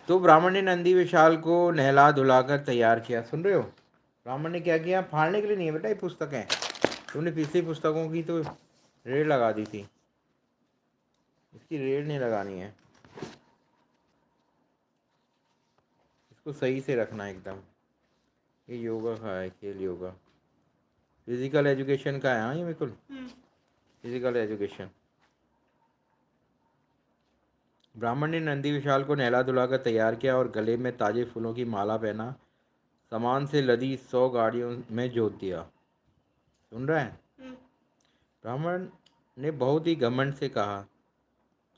तो ब्राह्मण ने नंदी विशाल को नहला धुलाकर तैयार किया। सुन रहे हो, ब्राह्मण ने क्या किया? फाड़ने के लिए नहीं है बेटा, ये पुस्तकें तुमने पिछली पुस्तकों की तो रेड लगा दी थी, इसकी रेड नहीं लगानी है, इसको सही से रखना एकदम। ये योगा का है, खेल योगा, फिजिकल एजुकेशन का है। हाँ, ये बिल्कुल फिजिकल एजुकेशन। ब्राह्मण ने नंदी विशाल को नहला धुलाकर तैयार किया और गले में ताजे फूलों की माला पहना, सामान से लदी 100 गाड़ियों में जोत दिया। सुन रहा है? ब्राह्मण ने बहुत ही घमंड से कहा,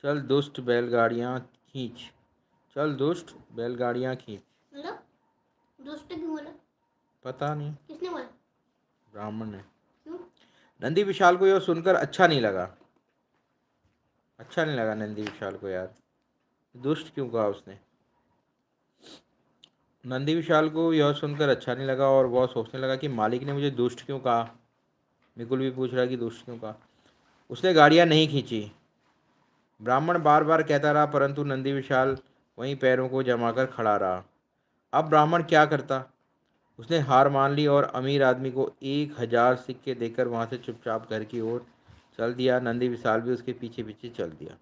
चल दुष्ट बैलगाड़ियां खींच, चल दुष्ट बैलगाड़ियां खींच। मतलब दुष्ट क्यों बोला? पता नहीं, किसने बोला? ब्राह्मण ने। क्यों? नंदी विशाल को यह सुनकर अच्छा नहीं लगा, अच्छा नहीं लगा नंदी विशाल को यार, दुष्ट क्यों कहा उसने। नंदी विशाल को यह सुनकर अच्छा नहीं लगा और वह सोचने लगा कि मालिक ने मुझे दुष्ट क्यों कहा। मिकुल भी पूछ रहा है कि दुष्ट क्यों कहा। उसने गाड़ियां नहीं खींची। ब्राह्मण बार बार कहता रहा, परंतु नंदी विशाल वहीं पैरों को जमाकर खड़ा रहा। अब ब्राह्मण क्या करता? उसने हार मान ली और अमीर आदमी को 1000 सिक्के देकर वहां से चुपचाप घर की ओर चल दिया। नंदी विशाल भी उसके पीछे पीछे चल दिया।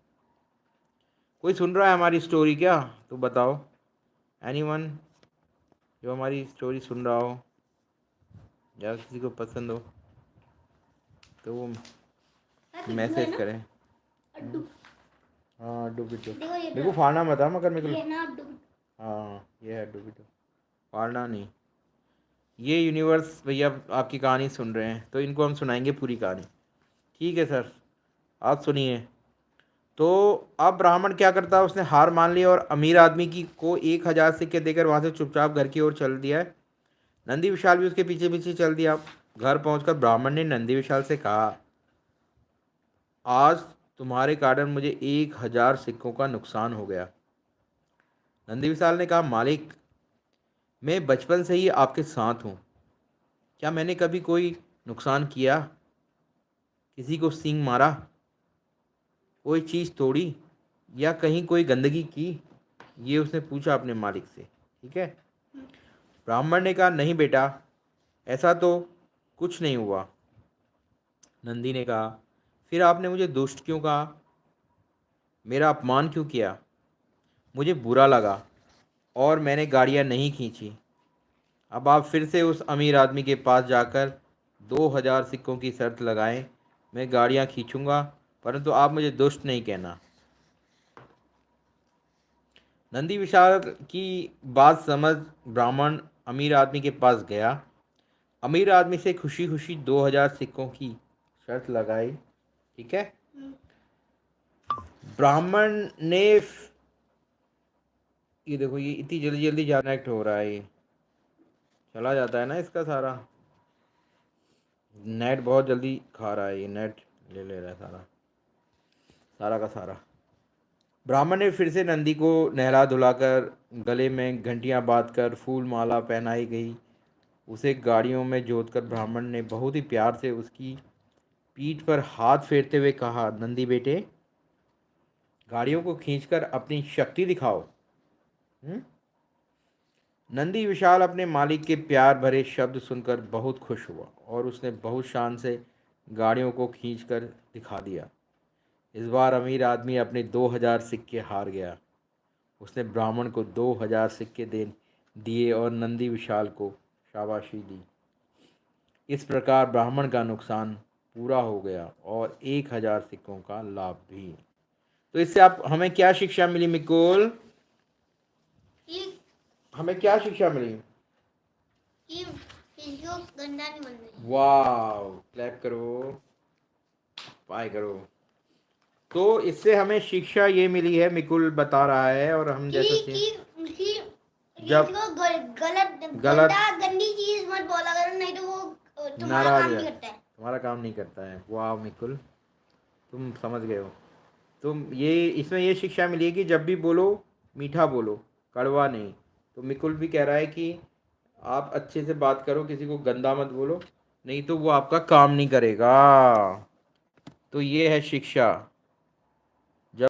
कोई सुन रहा है हमारी स्टोरी क्या? तो बताओ, एनीवन जो हमारी स्टोरी सुन रहा हो या किसी को पसंद हो तो वो मैसेज करें। हाँ, अड्डू बिट्टू। मेरे को फाड़ना मत है मगर मेरे को। हाँ, ये है अड्डू बिट्टू, फाड़ना नहीं। ये यूनिवर्स भैया आपकी कहानी सुन रहे हैं तो इनको हम सुनाएंगे पूरी कहानी। ठीक है सर, आप सुनिए। तो अब ब्राह्मण क्या करता है? उसने हार मान ली और अमीर आदमी की को 1000 सिक्के देकर वहाँ से चुपचाप घर की ओर चल दिया है। नंदी विशाल भी उसके पीछे पीछे चल दिया। घर पहुंचकर ब्राह्मण ने नंदी विशाल से कहा, आज तुम्हारे कारण मुझे 1000 सिक्कों का नुकसान हो गया। नंदी विशाल ने कहा, मालिक, मैं बचपन से ही आपके साथ हूँ, क्या मैंने कभी कोई नुकसान किया? किसी को सींग मारा, कोई चीज़ तोड़ी या कहीं कोई गंदगी की? ये उसने पूछा अपने मालिक से। ठीक है। ब्राह्मण ने कहा, नहीं बेटा, ऐसा तो कुछ नहीं हुआ। नंदी ने कहा, फिर आपने मुझे दुष्ट क्यों कहा? मेरा अपमान क्यों किया? मुझे बुरा लगा और मैंने गाड़ियाँ नहीं खींची। अब आप फिर से उस अमीर आदमी के पास जाकर 2000 सिक्कों की शर्त लगाएं। मैं गाड़ियाँ खींचूंगा, परंतु आप मुझे दुष्ट नहीं कहना। नंदी विशाल की बात समझ ब्राह्मण अमीर आदमी के पास गया। अमीर आदमी से खुशी खुशी 2000 सिक्कों की शर्त लगाई। ठीक है। ब्राह्मण ने ये देखो, ये इतनी जल्दी जल्दी कनेक्ट हो रहा है, ये चला जाता है ना इसका सारा नेट, बहुत जल्दी खा रहा है ये नेट, ले रहा है सारा सारा का सारा। ब्राह्मण ने फिर से नंदी को नहला धुलाकर गले में घंटियां बांधकर फूल माला पहनाई गई। उसे गाड़ियों में जोतकर ब्राह्मण ने बहुत ही प्यार से उसकी पीठ पर हाथ फेरते हुए कहा, नंदी बेटे, गाड़ियों को खींचकर अपनी शक्ति दिखाओ। नंदी विशाल अपने मालिक के प्यार भरे शब्द सुनकर बहुत खुश हुआ और उसने बहुत शान से गाड़ियों को खींचकर दिखा दिया। इस बार अमीर आदमी अपने 2000 सिक्के हार गया। उसने ब्राह्मण को 2000 सिक्के दे दिए और नंदी विशाल को शाबाशी दी। इस प्रकार ब्राह्मण का नुकसान पूरा हो गया और 1000 सिक्कों का लाभ भी। तो इससे आप हमें क्या शिक्षा मिली मिकुल? हमें क्या शिक्षा मिली? गंदा नहीं बनना। वाह, क्लैप करो, पाई करो। तो इससे हमें शिक्षा ये मिली है, मिकुल बता रहा है और हम जैसे जब गलत गंदी चीज मत बोला करो, नहीं तो वो तुम्हारा काम नहीं करता है। तुम्हारा काम नहीं करता है। वाह मिकुल, तुम समझ गए हो। तुम ये इसमें ये शिक्षा मिली है कि जब भी बोलो मीठा बोलो, कड़वा नहीं। तो मिकुल भी कह रहा है कि आप अच्छे से बात करो, किसी को गंदा मत बोलो, नहीं तो वो आपका काम नहीं करेगा। तो ये है शिक्षा।